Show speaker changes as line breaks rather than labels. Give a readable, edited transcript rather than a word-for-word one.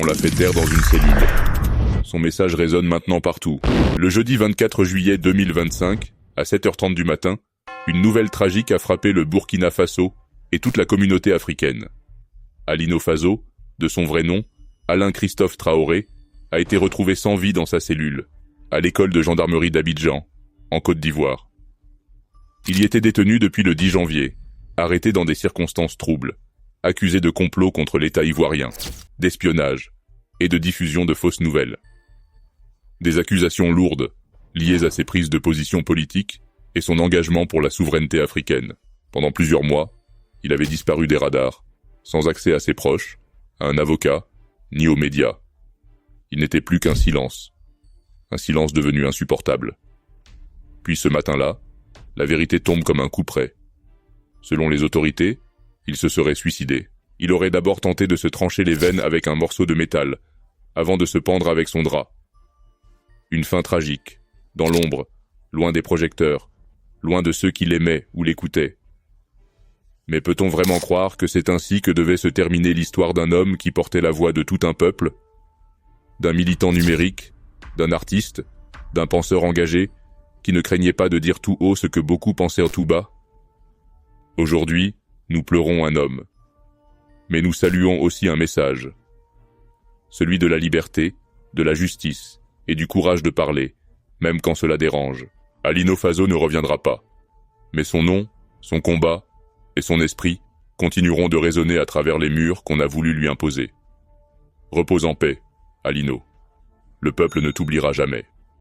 On l'a fait taire dans une cellule. Son message résonne maintenant partout. Le jeudi 24 juillet 2025, à 7h30 du matin, une nouvelle tragique a frappé le Burkina Faso et toute la communauté africaine. Alino Faso, de son vrai nom, Alain Christophe Traoré, a été retrouvé sans vie dans sa cellule, à l'école de gendarmerie d'Abidjan, en Côte d'Ivoire. Il y était détenu depuis le 10 janvier, arrêté dans des circonstances troubles, accusé de complot contre l'État ivoirien, d'espionnage et de diffusion de fausses nouvelles. Des accusations lourdes, liées à ses prises de position politiques et son engagement pour la souveraineté africaine. Pendant plusieurs mois, il avait disparu des radars, sans accès à ses proches, à un avocat, ni aux médias. Il n'était plus qu'un silence devenu insupportable. Puis ce matin-là, la vérité tombe comme un coup près. Selon les autorités, il se serait suicidé. Il aurait d'abord tenté de se trancher les veines avec un morceau de métal, avant de se pendre avec son drap. Une fin tragique, dans l'ombre, loin des projecteurs, loin de ceux qui l'aimaient ou l'écoutaient. Mais peut-on vraiment croire que c'est ainsi que devait se terminer l'histoire d'un homme qui portait la voix de tout un peuple, d'un militant numérique, d'un artiste, d'un penseur engagé, qui ne craignait pas de dire tout haut ce que beaucoup pensaient tout bas? Aujourd'hui, nous pleurons un homme. Mais nous saluons aussi un message. Celui de la liberté, de la justice et du courage de parler, même quand cela dérange. Alino Faso ne reviendra pas. Mais son nom, son combat et son esprit continueront de résonner à travers les murs qu'on a voulu lui imposer. Repose en paix, Alino. Le peuple ne t'oubliera jamais.